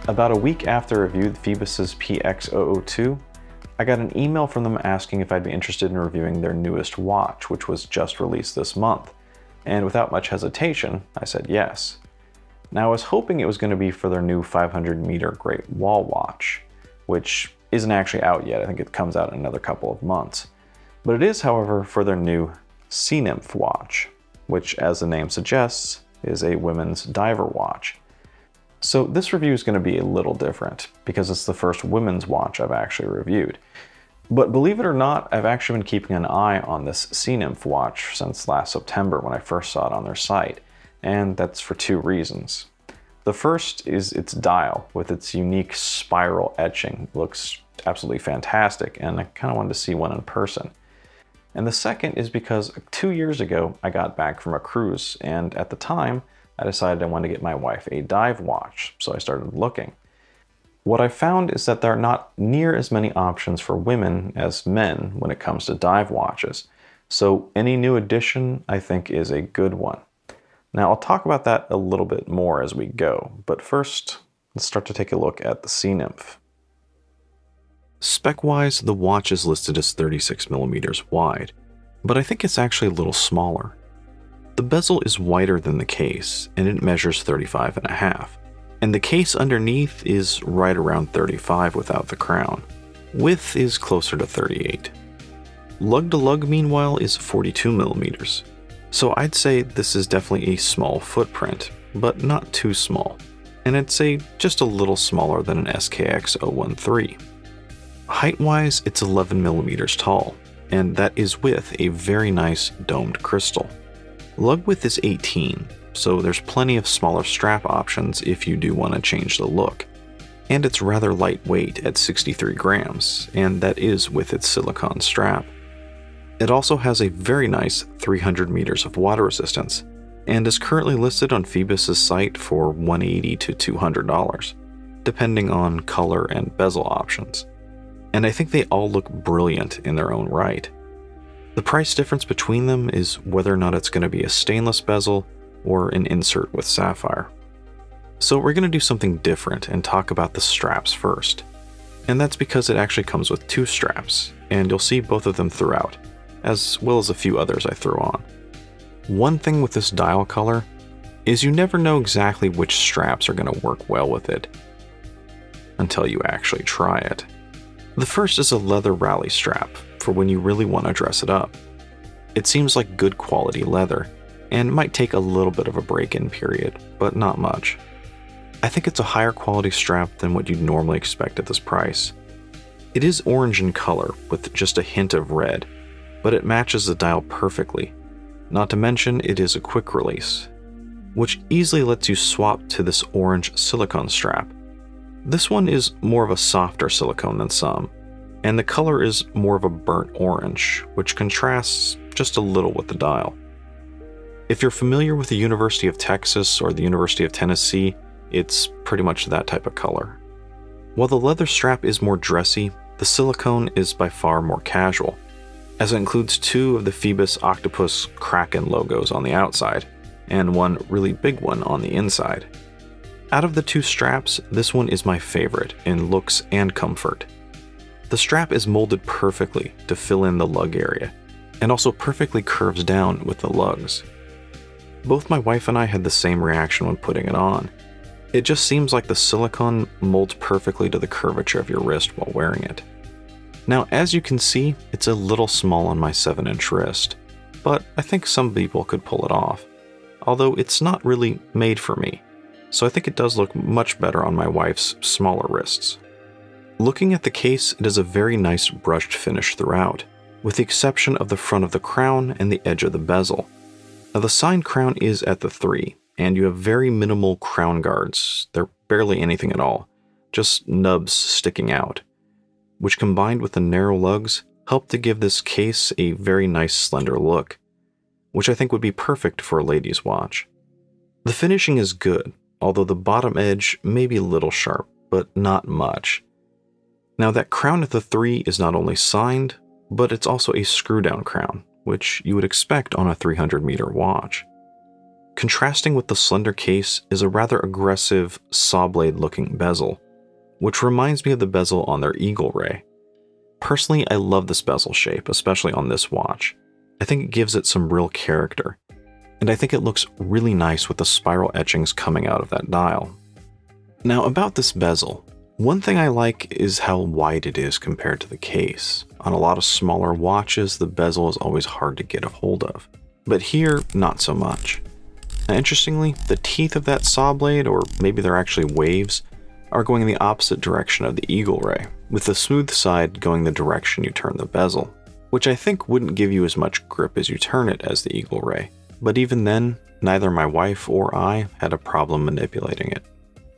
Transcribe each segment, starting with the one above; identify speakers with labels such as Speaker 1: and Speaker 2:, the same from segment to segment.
Speaker 1: About a week after I reviewed Phoibos' PX002, I got an email from them asking if I'd be interested in reviewing their newest watch, which was just released this month. And without much hesitation, I said yes. Now I was hoping it was going to be for their new 500-meter Great Wall watch, which isn't actually out yet. I think it comes out in another couple of months. But it is, however, for their new Sea Nymph watch, which, as the name suggests, is a women's diver watch. So this review is going to be a little different because it's the first women's watch I've actually reviewed. But believe it or not, I've actually been keeping an eye on this Sea Nymph watch since last September when I first saw it on their site, and that's for two reasons. The first is its dial with its unique spiral etching. It looks absolutely fantastic, and I kind of wanted to see one in person. And the second is because 2 years ago I got back from a cruise, and at the time I decided I wanted to get my wife a dive watch, so I started looking. What I found is that there are not near as many options for women as men when it comes to dive watches, so any new addition I think is a good one. Now I'll talk about that a little bit more as we go, but first let's start to take a look at the Sea Nymph. Spec-wise, the watch is listed as 36mm wide, but I think it's actually a little smaller. The bezel is wider than the case, and it measures 35.5, and the case underneath is right around 35 without the crown. Width is closer to 38. Lug to lug, meanwhile, is 42mm, so I'd say this is definitely a small footprint, but not too small, and I'd say just a little smaller than an SKX013. Height-wise, it's 11mm tall, and that is with a very nice domed crystal. Lug width is 18, so there's plenty of smaller strap options if you do want to change the look. And it's rather lightweight at 63 grams, and that is with its silicone strap. It also has a very nice 300 meters of water resistance, and is currently listed on Phoibos' site for $180 to $200, depending on color and bezel options. And I think they all look brilliant in their own right. The price difference between them is whether or not it's going to be a stainless bezel or an insert with sapphire. So we're going to do something different and talk about the straps first. And that's because it actually comes with two straps, and you'll see both of them throughout, as well as a few others I threw on. One thing with this dial color is you never know exactly which straps are going to work well with it until you actually try it. The first is a leather rally strap for when you really want to dress it up. It seems like good quality leather, and might take a little bit of a break-in period, but not much. I think it's a higher quality strap than what you'd normally expect at this price. It is orange in color with just a hint of red, but it matches the dial perfectly. Not to mention it is a quick release, which easily lets you swap to this orange silicone strap. This one is more of a softer silicone than some, and the color is more of a burnt orange, which contrasts just a little with the dial. If you're familiar with the University of Texas or the University of Tennessee, it's pretty much that type of color. While the leather strap is more dressy, the silicone is by far more casual, as it includes two of the Phoibos Octopus Kraken logos on the outside, and one really big one on the inside. Out of the two straps, this one is my favorite in looks and comfort. The strap is molded perfectly to fill in the lug area, and also perfectly curves down with the lugs. Both my wife and I had the same reaction when putting it on. It just seems like the silicone molds perfectly to the curvature of your wrist while wearing it. Now, as you can see, it's a little small on my 7-inch wrist, but I think some people could pull it off, although it's not really made for me, so I think it does look much better on my wife's smaller wrists. Looking at the case, it is a very nice brushed finish throughout, with the exception of the front of the crown and the edge of the bezel. Now, the signed crown is at the 3, and you have very minimal crown guards. They're barely anything at all, just nubs sticking out, which combined with the narrow lugs help to give this case a very nice slender look, which I think would be perfect for a lady's watch. The finishing is good, although the bottom edge may be a little sharp, but not much. Now, that crown at the 3 is not only signed, but it's also a screw-down crown, which you would expect on a 300-meter watch. Contrasting with the slender case is a rather aggressive saw blade looking bezel, which reminds me of the bezel on their Eagle Ray. Personally, I love this bezel shape, especially on this watch. I think it gives it some real character, and I think it looks really nice with the spiral etchings coming out of that dial. Now about this bezel, one thing I like is how wide it is compared to the case. On a lot of smaller watches, the bezel is always hard to get a hold of, but here, not so much. Now, interestingly, the teeth of that saw blade, or maybe they're actually waves, are going in the opposite direction of the Eagle Ray, with the smooth side going the direction you turn the bezel, which I think wouldn't give you as much grip as you turn it as the Eagle Ray, but even then, neither my wife or I had a problem manipulating it.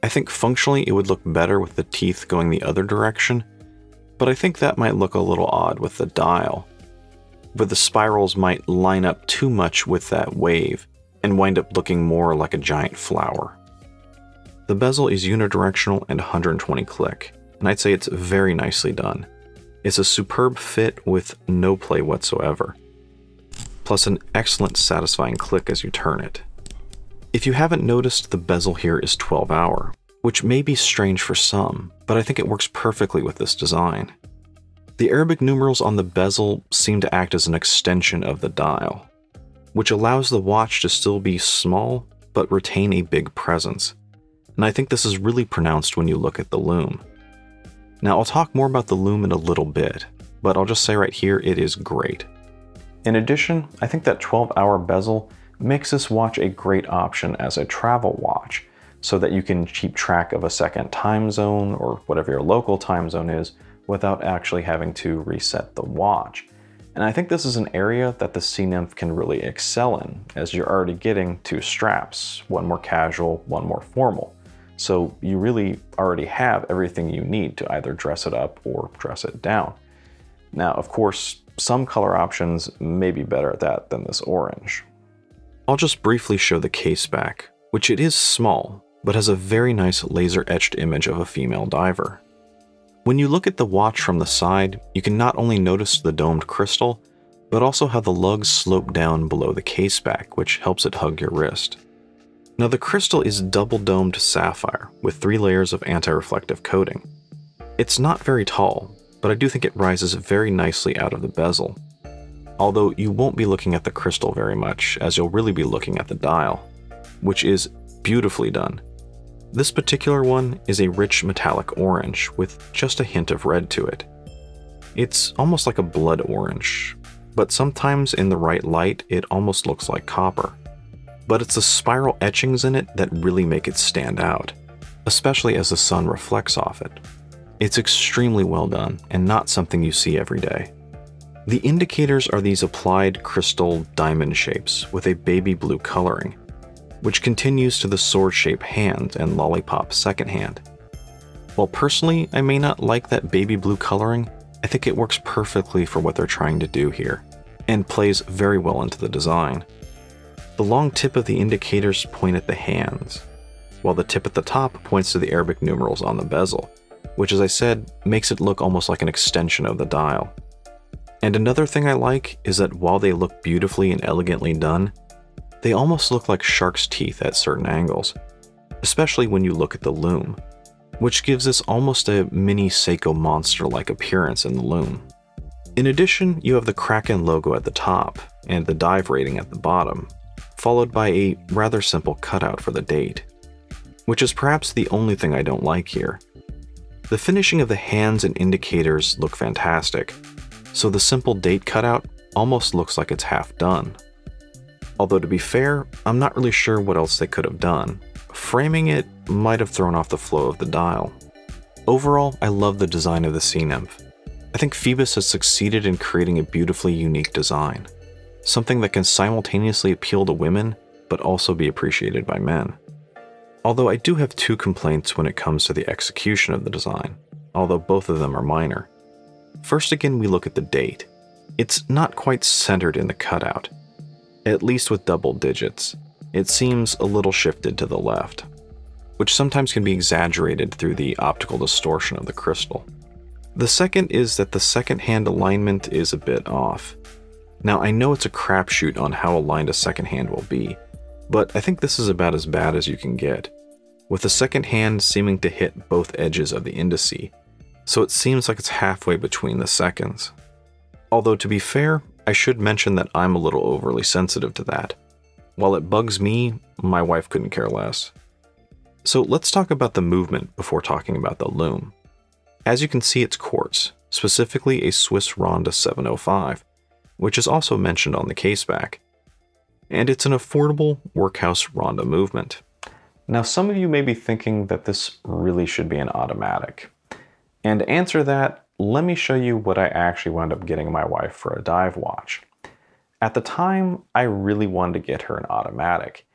Speaker 1: I think functionally it would look better with the teeth going the other direction, but I think that might look a little odd with the dial, where the spirals might line up too much with that wave and wind up looking more like a giant flower. The bezel is unidirectional and 120 click, and I'd say it's very nicely done. It's a superb fit with no play whatsoever, plus an excellent satisfying click as you turn it. If you haven't noticed, the bezel here is 12-hour, which may be strange for some, but I think it works perfectly with this design. The Arabic numerals on the bezel seem to act as an extension of the dial, which allows the watch to still be small but retain a big presence. And I think this is really pronounced when you look at the Loom. Now I'll talk more about the Loom in a little bit, but I'll just say right here it is great. In addition, I think that 12-hour bezel makes this watch a great option as a travel watch, so that you can keep track of a second time zone or whatever your local time zone is without actually having to reset the watch. And I think this is an area that the Sea Nymph can really excel in, as you're already getting two straps, one more casual, one more formal. So you really already have everything you need to either dress it up or dress it down. Now, of course, some color options may be better at that than this orange. I'll just briefly show the case back, which it is small, but has a very nice laser-etched image of a female diver. When you look at the watch from the side, you can not only notice the domed crystal, but also how the lugs slope down below the case back, which helps it hug your wrist. Now the crystal is double-domed sapphire with 3 layers of anti-reflective coating. It's not very tall, but I do think it rises very nicely out of the bezel. Although you won't be looking at the crystal very much, as you'll really be looking at the dial, which is beautifully done. This particular one is a rich metallic orange with just a hint of red to it. It's almost like a blood orange, but sometimes in the right light it almost looks like copper. But it's the spiral etchings in it that really make it stand out, especially as the sun reflects off it. It's extremely well done and not something you see every day. The indicators are these applied crystal diamond shapes with a baby blue coloring, which continues to the sword-shaped hand and lollipop second hand. While personally I may not like that baby blue coloring, I think it works perfectly for what they're trying to do here, and plays very well into the design. The long tip of the indicators point at the hands, while the tip at the top points to the Arabic numerals on the bezel, which, as I said, makes it look almost like an extension of the dial. And another thing I like is that while they look beautifully and elegantly done, they almost look like shark's teeth at certain angles, especially when you look at the Loom, which gives this almost a mini Seiko monster-like appearance in the Loom. In addition, you have the Kraken logo at the top and the dive rating at the bottom, followed by a rather simple cutout for the date, which is perhaps the only thing I don't like here. The finishing of the hands and indicators look fantastic, so the simple date cutout almost looks like it's half done. Although to be fair, I'm not really sure what else they could have done. Framing it might have thrown off the flow of the dial. Overall, I love the design of the Sea Nymph. I think Phoibos has succeeded in creating a beautifully unique design, something that can simultaneously appeal to women, but also be appreciated by men. Although I do have 2 complaints when it comes to the execution of the design, although both of them are minor. First again, we look at the date. It's not quite centered in the cutout. At least with double digits, it seems a little shifted to the left, which sometimes can be exaggerated through the optical distortion of the crystal. The second is that the second hand alignment is a bit off. Now I know it's a crapshoot on how aligned a second hand will be, but I think this is about as bad as you can get, with the second hand seeming to hit both edges of the indice, so it seems like it's halfway between the seconds. Although to be fair, I should mention that I'm a little overly sensitive to that. While it bugs me, my wife couldn't care less. So let's talk about the movement before talking about the loom. As you can see, it's quartz, specifically a Swiss Ronda 705, which is also mentioned on the caseback. And it's an affordable workhouse Ronda movement. Now some of you may be thinking that this really should be an automatic. And to answer that, let me show you what I actually wound up getting my wife for a dive watch. At the time, I really wanted to get her an automatic,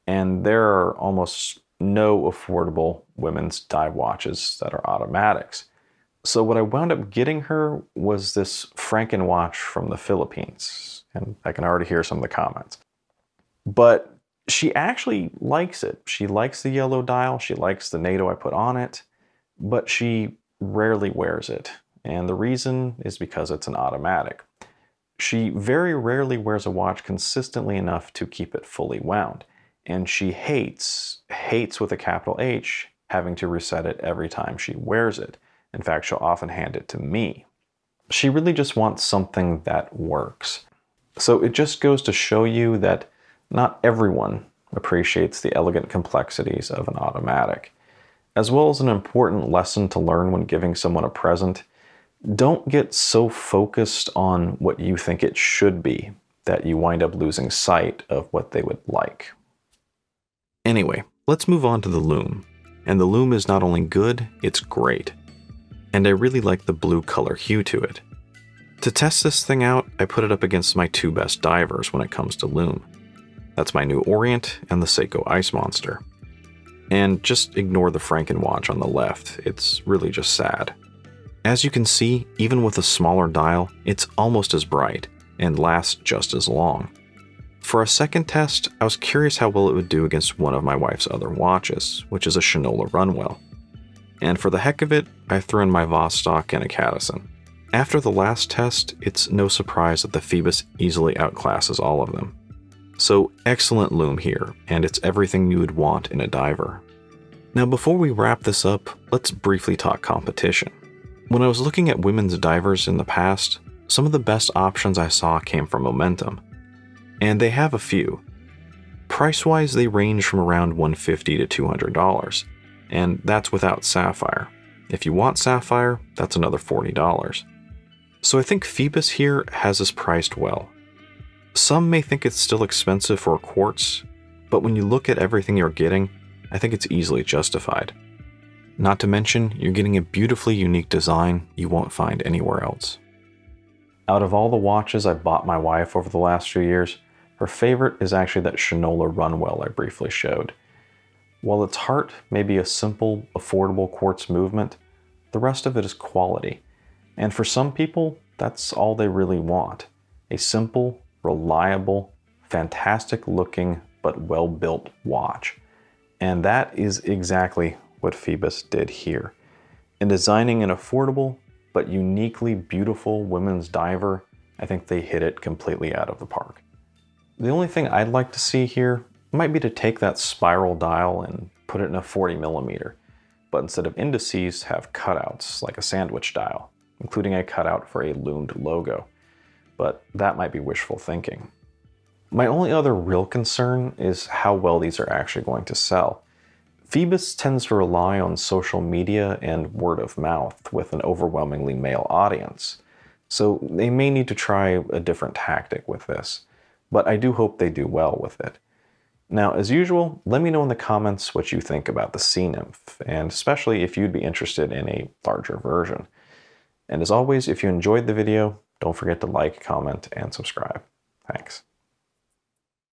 Speaker 1: and there are almost no affordable women's dive watches that are automatics. So what I wound up getting her was this Kraken watch from the Philippines, and I can already hear some of the comments. But she actually likes it. She likes the yellow dial, she likes the NATO I put on it, but she rarely wears it. And the reason is because it's an automatic. She very rarely wears a watch consistently enough to keep it fully wound. And she hates with a capital H, having to reset it every time she wears it. In fact, she'll often hand it to me. She really just wants something that works. So it just goes to show you that not everyone appreciates the elegant complexities of an automatic. As well as an important lesson to learn when giving someone a present, don't get so focused on what you think it should be that you wind up losing sight of what they would like. Anyway, let's move on to the loom. And the loom is not only good, it's great. And I really like the blue color hue to it. To test this thing out, I put it up against my two best divers when it comes to loom. That's my new Orient and the Seiko Ice Monster. And just ignore the Kraken watch on the left, it's really just sad. As you can see, even with a smaller dial, it's almost as bright and lasts just as long. For a second test, I was curious how well it would do against one of my wife's other watches, which is a Shinola Runwell. And for the heck of it, I threw in my Vostok and a Cadison. After the last test, it's no surprise that the Phoibos easily outclasses all of them. So excellent loom here, and it's everything you would want in a diver. Now before we wrap this up, let's briefly talk competition. When I was looking at women's divers in the past, some of the best options I saw came from Momentum. And they have a few. Price-wise, they range from around $150 to $200, and that's without Sapphire. If you want Sapphire, that's another $40. So I think Phoibos here has us priced well. Some may think it's still expensive for a quartz, but when you look at everything you're getting, I think it's easily justified. Not to mention, you're getting a beautifully unique design you won't find anywhere else. Out of all the watches I bought my wife over the last few years, her favorite is actually that Shinola Runwell I briefly showed. While its heart may be a simple, affordable quartz movement, the rest of it is quality. And for some people, that's all they really want. A simple, reliable, fantastic looking, but well-built watch. And that is exactly what Phoibos did here. In designing an affordable, but uniquely beautiful women's diver, I think they hit it completely out of the park. The only thing I'd like to see here might be to take that spiral dial and put it in a 40mm, but instead of indices, have cutouts like a sandwich dial, including a cutout for a loomed logo. But that might be wishful thinking. My only other real concern is how well these are actually going to sell. Phoibos tends to rely on social media and word of mouth with an overwhelmingly male audience, so they may need to try a different tactic with this, but I do hope they do well with it. Now, as usual, let me know in the comments what you think about the Sea Nymph, and especially if you'd be interested in a larger version. And as always, if you enjoyed the video, don't forget to like, comment, and subscribe. Thanks.